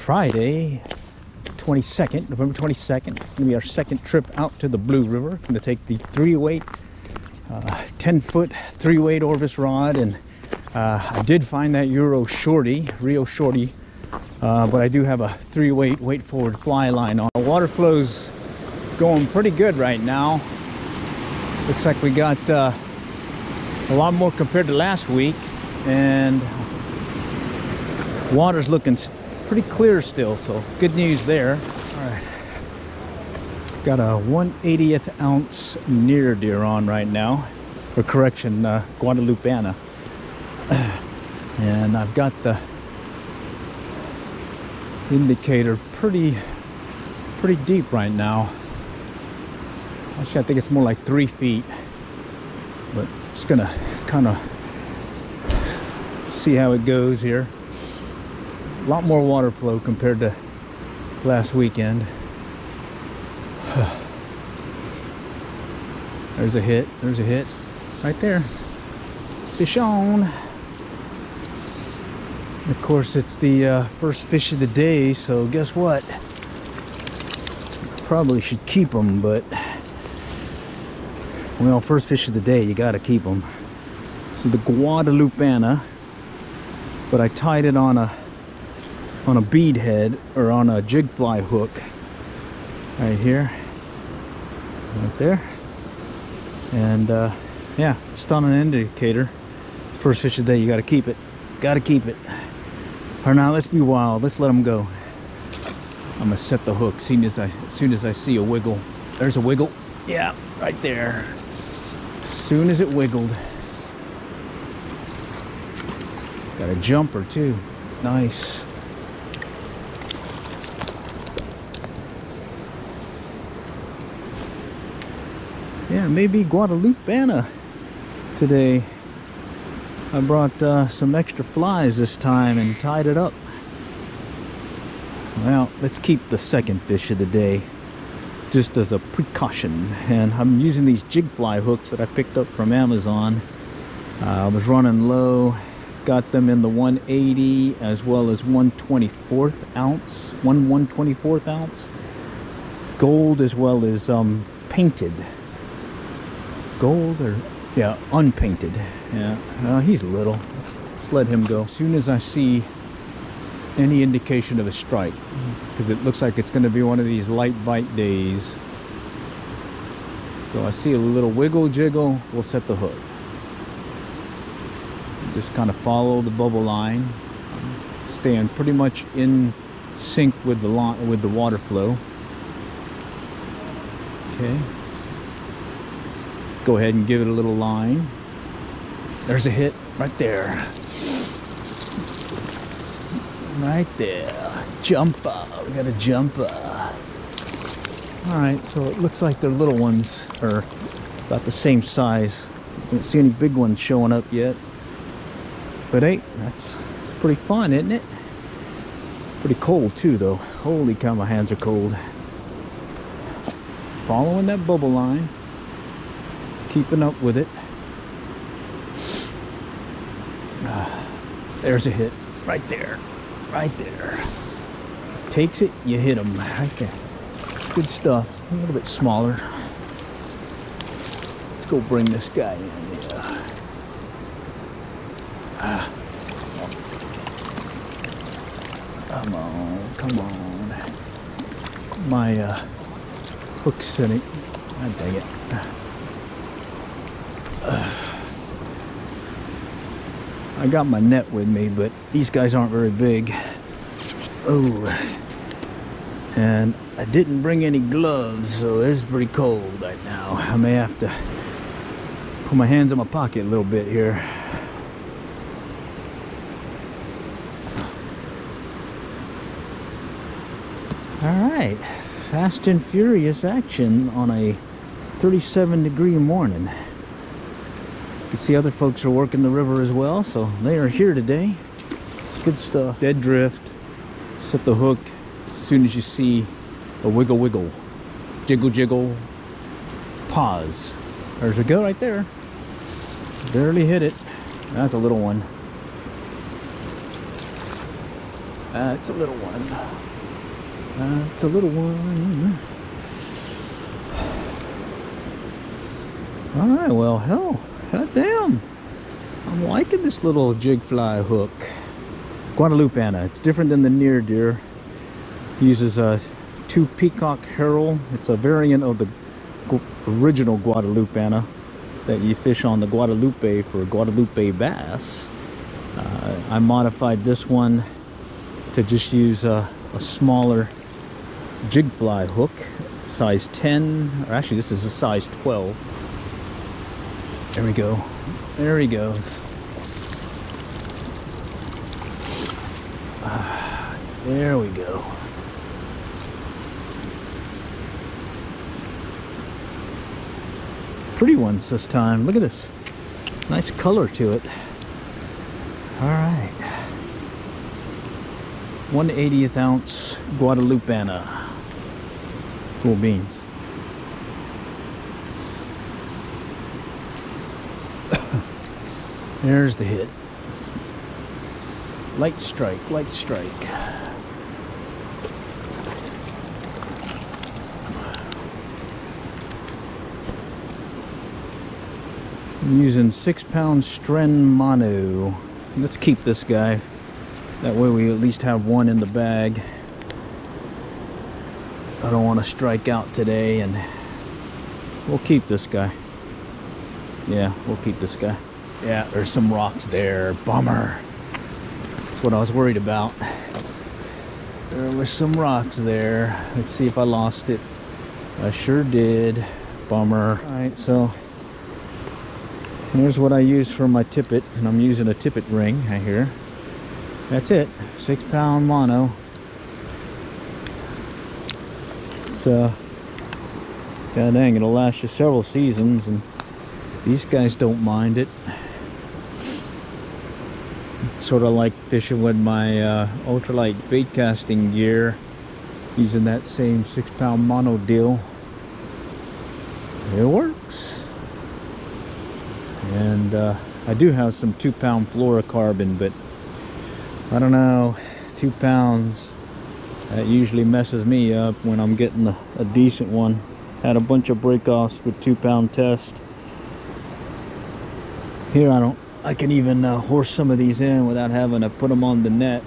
Friday, 22nd, November 22nd. It's going to be our second trip out to the Blue River. I'm going to take the 3-weight, 10-foot 3-weight Orvis rod, and I did find that Rio Shorty, but I do have a 3-weight weight forward fly line on. The water flow's going pretty good right now. Looks like we got a lot more compared to last week, and water's looking pretty clear still, so good news there. All right, got a 1/80th ounce near deer on right now, or correction, Guadalupeana, and I've got the indicator pretty deep right now. Actually, I think it's more like 3 feet, but just gonna kind of see how it goes here. A lot more water flow compared to last weekend. There's a hit right there. Fish on. Of course, it's the first fish of the day, so guess what? Probably should keep them, but well, first fish of the day, you gotta keep them. So the Guadalupeana, but I tied it on a bead head, or on a jig fly hook right here, right there, and yeah, just on an indicator. First fish of the day, you gotta keep it. Or now, let's be wild, let's let them go. I'm gonna set the hook as soon as I see a wiggle. There's a wiggle, yeah, right there. As soon as it wiggled. Got a jumper too, nice. Yeah, maybe Guadalupeana today. I brought some extra flies this time and tied it up. Well, let's keep the second fish of the day just as a precaution. And I'm using these jig fly hooks that I picked up from Amazon. I was running low, got them in the 1/80 as well as 1/24 ounce, 1/124 ounce gold, as well as painted gold, or yeah, unpainted. Yeah, he's little. Let's let him go. As soon as I see any indication of a strike, because it looks like it's going to be one of these light bite days, so I see a little wiggle jiggle, we'll set the hook. Just kind of follow the bubble line, staying pretty much in sync with the water flow. Okay, let's go ahead and give it a little line. There's a hit right there. Right there. Jumper. We got a jumper. Alright, so it looks like their little ones are about the same size. I don't see any big ones showing up yet. But hey, that's pretty fun, isn't it? Pretty cold too, though. Holy cow, my hands are cold. Following that bubble line. Keeping up with it. There's a hit right there. Right there. Takes it, you hit him right there. It's good stuff. A little bit smaller. Let's go bring this guy in. Yeah. Come on. My hook setting. God dang it. I got my net with me, but these guys aren't very big. Oh, and I didn't bring any gloves, so it's pretty cold right now. I may have to put my hands in my pocket a little bit here. All right, fast and furious action on a 37-degree morning. You see other folks are working the river as well, so they are here today. It's good stuff. Dead drift. Set the hook as soon as you see a wiggle wiggle, jiggle jiggle, pause. There's a go right there. Barely hit it. That's a little one. It's a little one. It's a little one. Alright, well, hell, damn. I'm liking this little jig fly hook. Guadalupeana. It's different than the near deer. Uses a 2 peacock herald. It's a variant of the original Guadalupeana that you fish on the Guadalupe for Guadalupe bass. I modified this one to just use a smaller jig fly hook, size 10, or actually this is a size 12. There we go. There he goes. There we go. Pretty ones this time. Look at this. Nice color to it. All right. 1/80th ounce Guadalupeana. Cool beans. There's the hit. Light strike, light strike. I'm using 6-pound Stren mono. Let's keep this guy. That way we at least have one in the bag. I don't want to strike out today, and we'll keep this guy. Yeah, we'll keep this guy. Yeah, there's some rocks there. Bummer. That's what I was worried about. There was some rocks there. Let's see if I lost it. I sure did. Bummer. Alright, so here's what I use for my tippet, and I'm using a tippet ring right here. That's it. 6-pound mono. It's god dang, it'll last you several seasons, and these guys don't mind it. It's sort of like fishing with my ultralight bait casting gear, using that same 6-pound mono deal. It works. And I do have some 2-pound fluorocarbon, but I don't know, 2 pounds, that usually messes me up when I'm getting a decent one. Had a bunch of breakoffs with 2-pound test. Here I can even horse some of these in without having to put them on the net.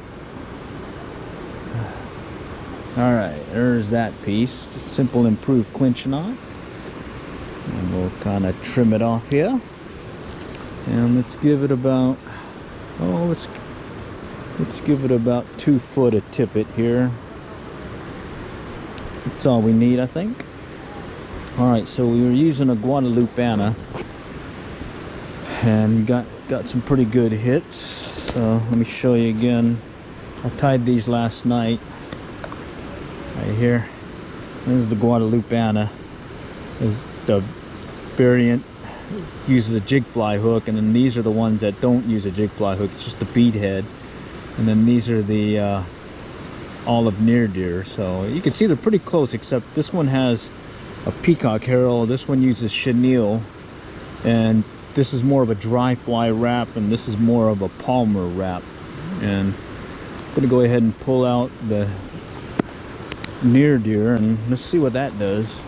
Alright, there's that piece. Just simple improved clinch knot. And we'll kind of trim it off here. And let's give it about, let's give it about 2 foot of tippet here. That's all we need, I think. Alright, so we were using a Guadalupeana and got some pretty good hits. So let me show you again. I tied these last night. Right here. This is the Guadalupeana. This is the variant. Uses a jig fly hook, and then these are the ones that don't use a jig fly hook. It's just a bead head. And then these are the olive near deer. So you can see they're pretty close, except this one has a peacock herald, this one uses chenille, and this is more of a dry fly wrap, and this is more of a palmer wrap. And I'm gonna go ahead and pull out the near deer, and let's see what that does.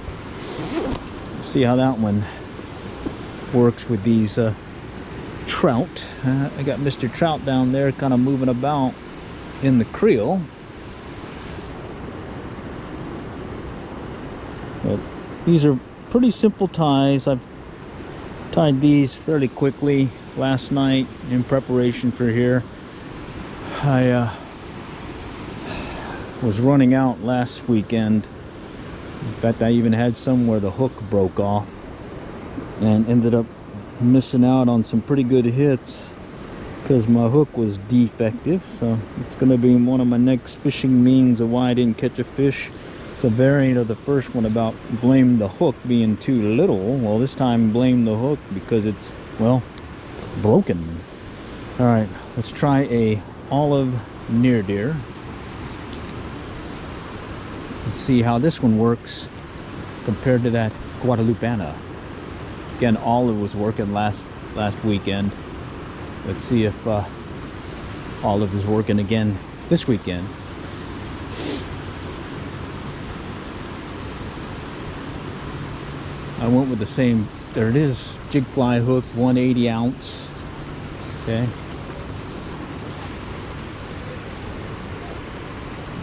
See how that one works with these trout. I got Mr. Trout down there kind of moving about in the creel. But these are pretty simple ties. I've tied these fairly quickly last night in preparation for here. I was running out last weekend. In fact, I even had some where the hook broke off and ended up missing out on some pretty good hits because my hook was defective. So it's going to be one of my next fishing memes of why I didn't catch a fish. It's a variant of the first one about blame the hook being too little. Well, this time blame the hook because it's, well, broken. All right, let's try a olive near deer. Let's see how this one works compared to that Guadalupeana. Again, olive was working last weekend. Let's see if olive is working again this weekend. I went with the same, there it is, jig fly hook, 180 ounce. Okay.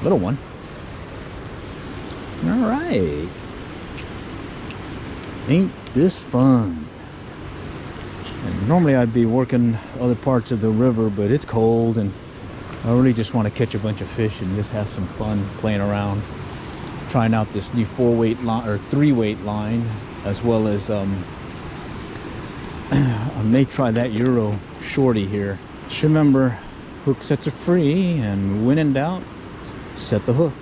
Little one. All right. Ain't this fun? And normally I'd be working other parts of the river, but it's cold and I really just want to catch a bunch of fish and just have some fun playing around, trying out this new 4-weight line or 3-weight line, as well as I may try that Euro shorty here. Just remember, hook sets are free, and when in doubt, set the hook.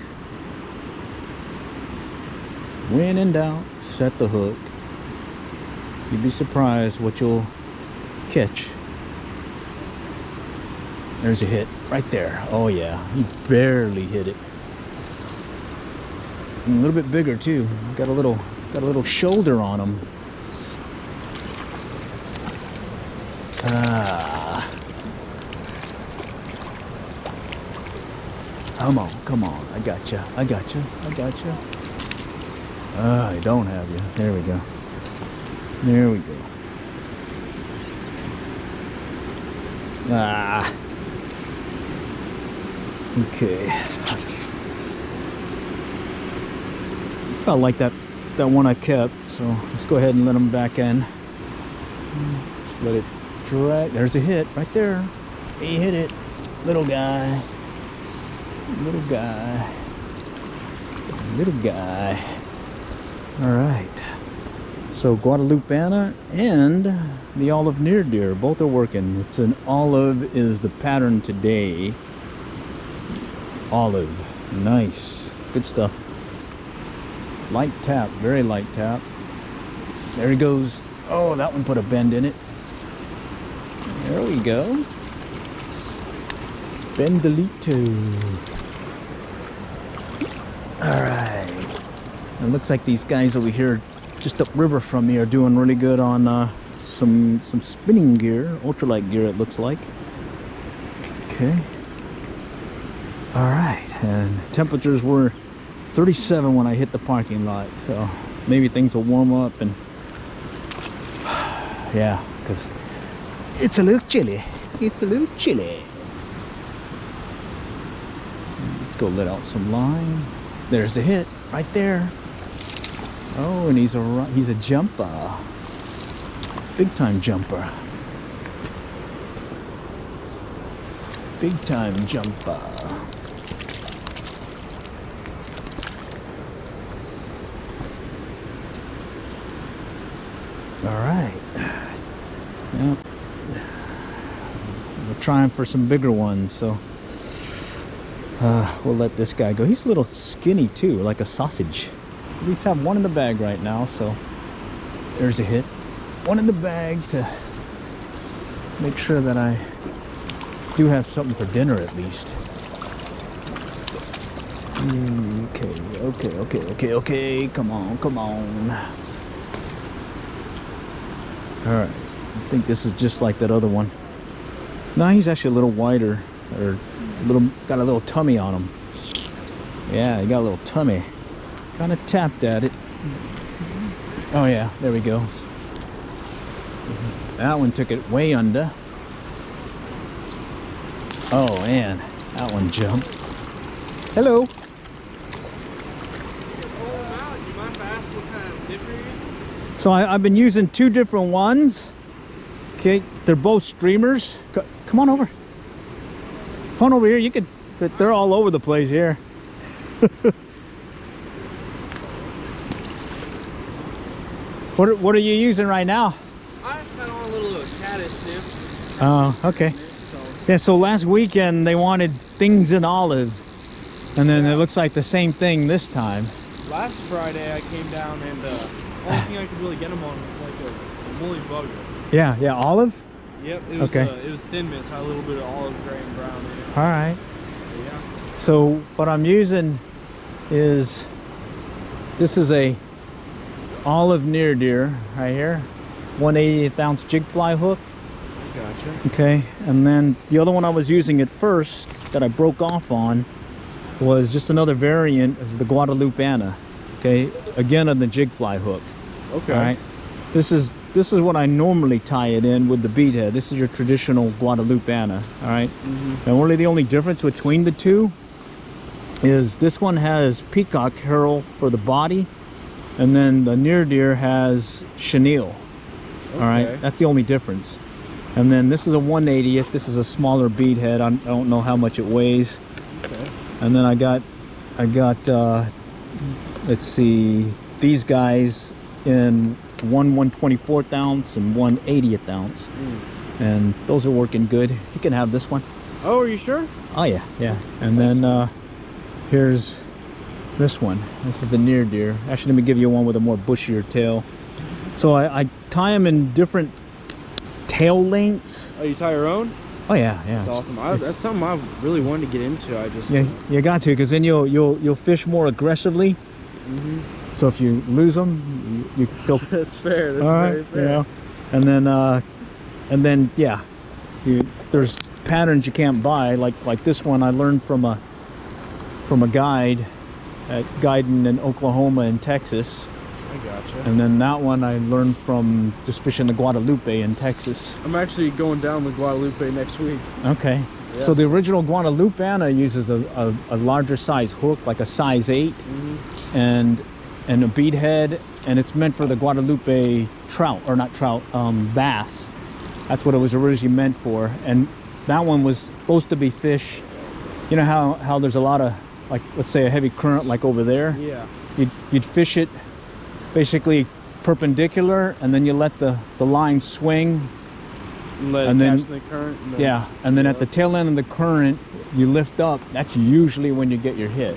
When in doubt, set the hook. You'd be surprised what you'll catch. There's a hit right there. Oh yeah, he barely hit it. And a little bit bigger too. Got a little shoulder on him. Ah. Come on. I gotcha. I don't have you. There we go. Ah. Okay. I like that one I kept, so let's go ahead and let him back in. Just let it drag. There's a hit right there. He hit it. Little guy. All right. So Guadalupana and the olive near deer, both are working. It's an olive is the pattern today. Olive, nice, good stuff. Light tap, very light tap. There he goes. Oh, that one put a bend in it. There we go. Bendelito. All right. It looks like these guys over here just upriver from me are doing really good on some spinning gear, ultralight gear it looks like. Okay. All right, and temperatures were 37 when I hit the parking lot, so maybe things will warm up, and yeah, because it's a little chilly. Let's go let out some line. There's the hit right there. Oh, and he's a jumper, big time jumper. All right. Yep. We're trying for some bigger ones, so we'll let this guy go. He's a little skinny too, like a sausage. At least have one in the bag right now, so there's a hit. One in the bag to make sure that I do have something for dinner at least. Okay. Come on. All right. I think this is just like that other one. No, he's actually a little wider, or got a little tummy on him. Yeah, he got a little tummy. Kind of tapped at it. Oh yeah, there we go. That one took it way under. Oh man, that one jumped. Hello. So I've been using two different ones. Okay, they're both streamers. Come on over. Come on over here. You could. They're all over the place here. What are you using right now? I just got on a little caddis dip. Oh, okay. Yeah, so last weekend they wanted things in olive, and then it looks like the same thing this time. Last Friday I came down, and the only thing I could really get them on was like a woolly bugger. Yeah, olive? Yep, it was, okay. It was thin mist, had a little bit of olive, gray, and brown in it. All right. Yeah. So what I'm using is, this is a olive near deer right here, 1/80th ounce jig fly hook. Gotcha. Okay, and then the other one I was using at first that I broke off on was just another variant, is the Guadalupeana. Okay, again on the jig fly hook. Okay. All right, this is what I normally tie it in with the bead head. This is your traditional Guadalupeana. All right, and really the only difference between the two is this one has peacock herald for the body, and then the near deer has chenille. All right, that's the only difference. And then this is a 1/80th. This is a smaller bead head. I don't know how much it weighs. Okay. And then I got let's see, these guys in one 1/24th ounce and 1/80th ounce, and those are working good. You can have this one. Oh, are you sure? Oh yeah, yeah. And then here's this one. This is the near deer. Actually, let me give you one with a more bushier tail. So I tie them in different tail lengths. Oh, you tie your own? Oh yeah, yeah. That's awesome. That's something I really wanted to get into. I just you got to, because then you'll fish more aggressively. So if you lose them, they'll. That's fair. That's very fair. You know? And then yeah, there's patterns you can't buy. Like this one I learned from a guide guiding in Oklahoma and Texas. I gotcha. And then that one I learned from just fishing the Guadalupe in Texas. I'm actually going down the Guadalupe next week. Okay. Yeah. So the original Guadalupeana uses a larger size hook, like a size 8, and a bead head, and it's meant for the Guadalupe trout, or not trout, bass. That's what it was originally meant for. And that one was supposed to be fish. You know how there's a lot of, like, let's say a heavy current like over there? Yeah. You'd fish it basically perpendicular, and then you let the line swing, and then catch the current, and then, yeah, and then at the tail end of the current you lift up. That's usually when you get your hit.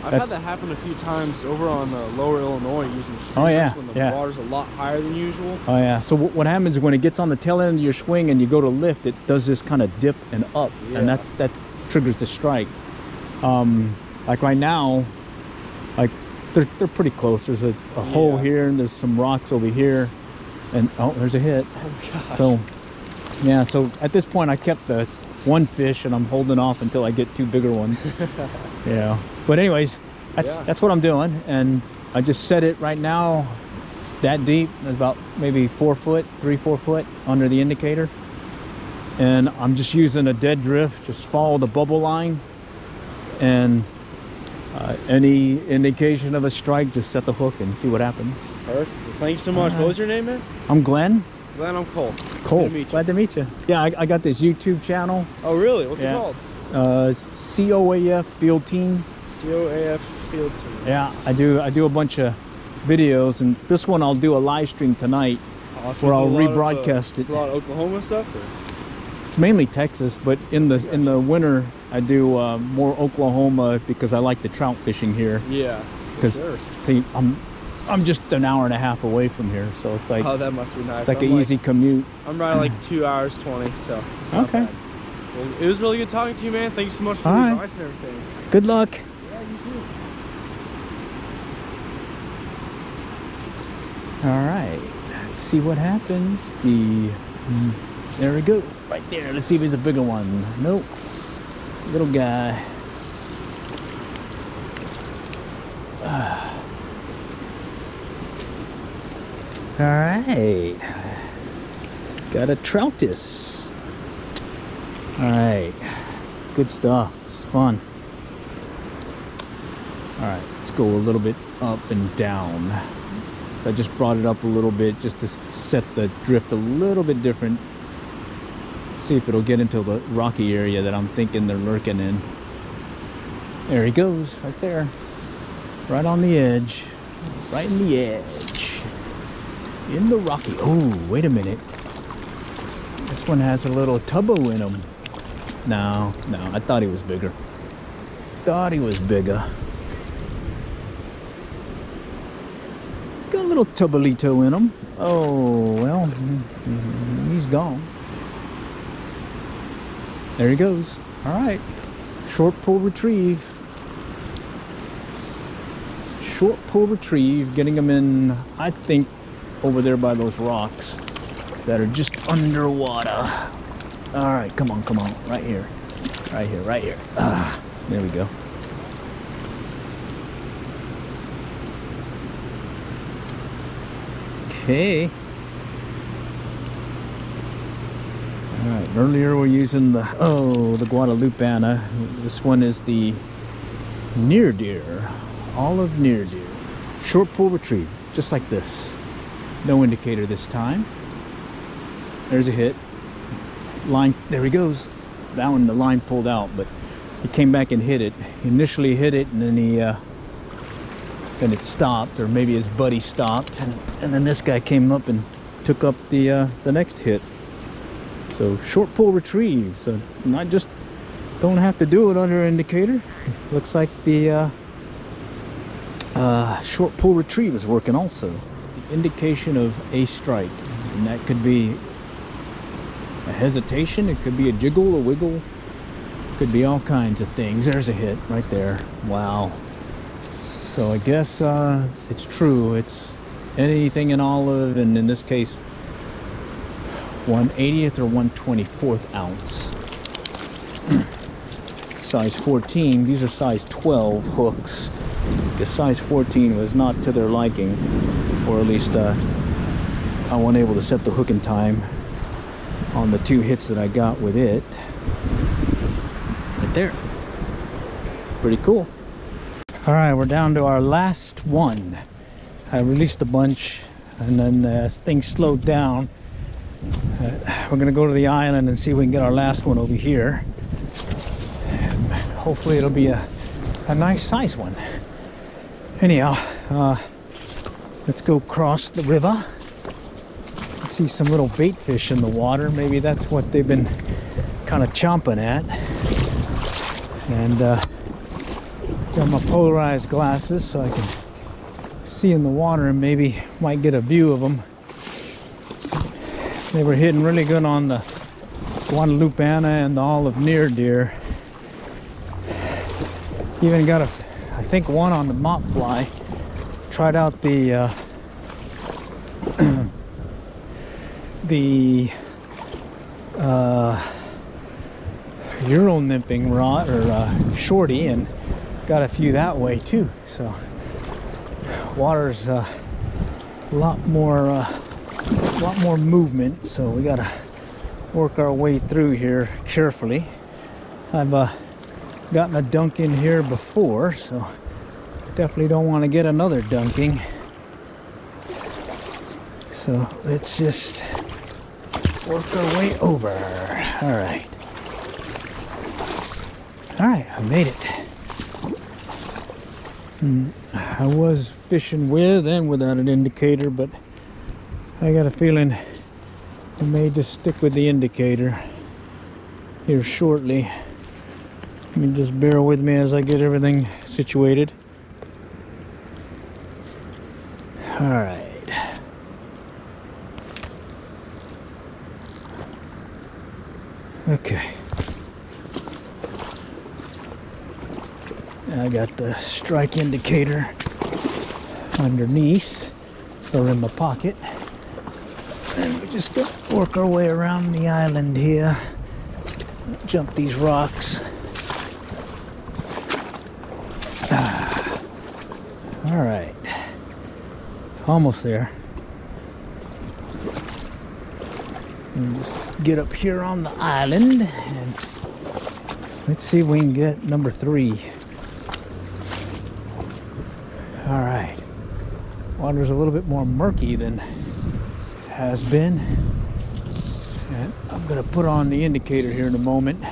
I've had that happen a few times over on lower Illinois using streamers. Oh yeah, when the water's a lot higher than usual. Oh yeah. So what happens is when it gets on the tail end of your swing and you go to lift, it does this kind of dip and up, and that triggers the strike. Like right now, like they're pretty close. There's a hole here, and there's some rocks over here, and oh, there's a hit. Oh gosh. So yeah, so at this point I kept the one fish, and I'm holding off until I get 2 bigger ones. Yeah, but anyways, that's what I'm doing, and I just set it right now that deep. It's about maybe 4 foot, 3-4 foot under the indicator, and I'm just using a dead drift. Just follow the bubble line, and any indication of a strike, just set the hook and see what happens. Perfect. Well, thanks so much. What was your name, man? I'm Glenn. Glenn, I'm Cole. Cole. Glad to meet you. Yeah, I got this YouTube channel. Oh, really? What's it called? COAF Field Team. COAF Field Team. Yeah, I do a bunch of videos, and this one I'll do a live stream tonight, where I'll rebroadcast it. It's a lot of Oklahoma stuff, or? It's mainly Texas, but in the winter I do more Oklahoma, because I like the trout fishing here. Yeah. Because see, I'm just an hour and a half away from here, so it's like, oh, that must be nice. It's like an easy commute. I'm riding like 2 hours 20, so it's not bad. Well, it was really good talking to you, man. Thanks so much for the advice and everything. Good luck. Yeah, you too. All right, let's see what happens. There we go, right there. Let's see if it's a bigger one. Nope, little guy. All right, got a Troutus. All right, good stuff. It's fun. All right, let's go a little bit up and down. So I just brought it up a little bit just to set the drift a little bit different. See if it'll get into the rocky area that I'm thinking they're lurking in. There he goes, right there, right on the edge, right in the edge, in the rocky. Oh, wait a minute, this one has a little tubbo in him. No, I thought he was bigger. Thought he was bigger. He's got a little tubbolito in him. Oh, well, he's gone. There he goes. All right, short pull retrieve. Short pull retrieve, getting him in, I think, over there by those rocks. that are just underwater. All right, come on, right here, right here. There we go. Okay. All right, earlier we're using the Guadalupana. This one is the near deer, olive near deer, short pull retrieve, just like this. No indicator this time. There's a hit. Line, there he goes. That one, the line pulled out, but he came back and hit it. He initially hit it, and then then it stopped, or maybe his buddy stopped, and then this guy came up and took up the next hit. So short pull retrieve. So not just don't have to do it under indicator. Looks like the short pull retrieve is working also. The indication of a strike, and that could be a hesitation, it could be a jiggle, a wiggle, could be all kinds of things. There's a hit right there. Wow. So I guess it's true. It's anything in olive, and in this case 1/80th or 1/24th ounce. Size 14. These are size 12 hooks. The size 14 was not to their liking, or at least I wasn't able to set the hook in time on the 2 hits that I got with it. Right there. Pretty cool. All right, we're down to our last one. I released a bunch, and then things slowed down. We're gonna go to the island and see if we can get our last one over here. And hopefully it'll be a nice size one. Anyhow, let's go cross the river. See some little bait fish in the water. Maybe that's what they've been kind of chomping at. And got my polarized glasses so I can see in the water and maybe might get a view of them. They were hitting really good on the Guadalupana and the olive near deer. Even got I think one on the mop fly. Tried out the Euro nymphing rod or shorty, and got a few that way too. So water's a lot more movement, so we gotta work our way through here carefully. I've gotten a dunk in here before, so definitely don't want to get another dunking. So let's just work our way over. All right, I made it. I was fishing with and without an indicator, but I got a feeling I may just stick with the indicator here shortly. You just bear with me as I get everything situated. All right. Okay. I got the strike indicator underneath or in my pocket. And we just got to work our way around the island here. Jump these rocks. All right. Almost there. And just get up here on the island and let's see if we can get number 3. All right. Water's a little bit more murky than it has been. And I'm gonna put on the indicator here in a moment.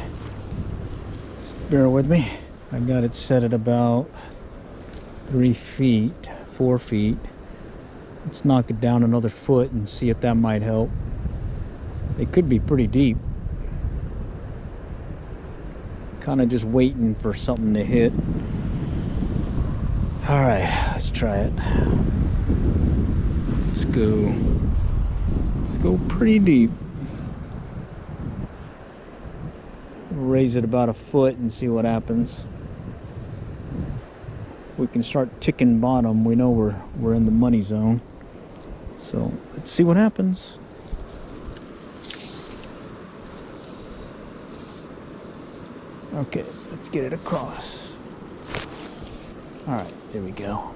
Just bear with me. I got it set at about 3 feet, 4 feet. Let's knock it down another foot and see if that might help. It could be pretty deep. Kind of just waiting for something to hit. All right, let's try it. Let's go pretty deep. Raise it about a foot and see what happens. We can start ticking bottom. We know we're in the money zone. So let's see what happens. Okay, let's get it across. All right, there we go.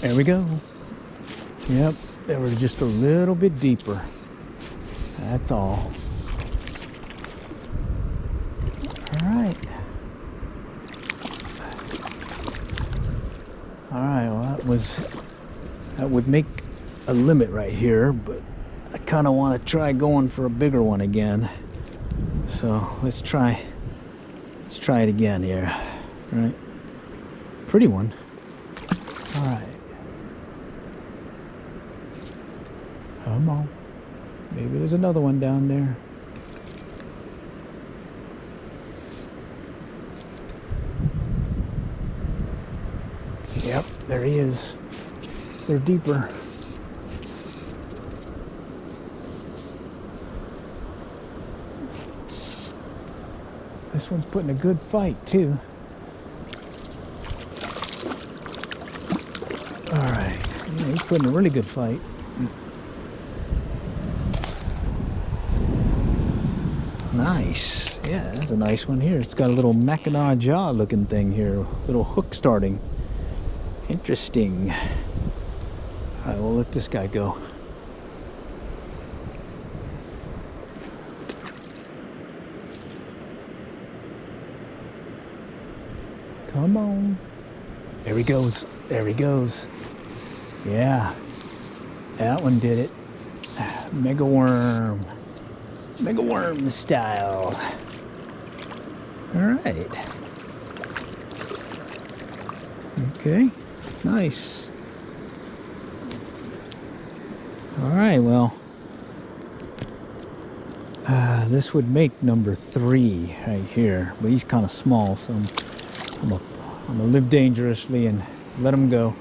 There we go. Yep, they were just a little bit deeper. That's all. All right. All right, well, that would make a limit right here, but I kind of want to try going for a bigger one again. So let's try it again here. All right. Pretty one. All right. Come on. Maybe there's another one down there. Yep, there he is. They're deeper. This one's putting a good fight too. All right, yeah, he's putting a really good fight. Nice. Yeah, that's a nice one here. It's got a little Mackinaw jaw looking thing here. Little hook starting. Interesting. Alright, we'll let this guy go. Come on. There he goes. There he goes. Yeah. That one did it. Mega worm. Mega worm style. Alright. Okay. Nice. Alright, well. This would make number 3 right here. But he's kind of small, so I'm gonna live dangerously and let him go.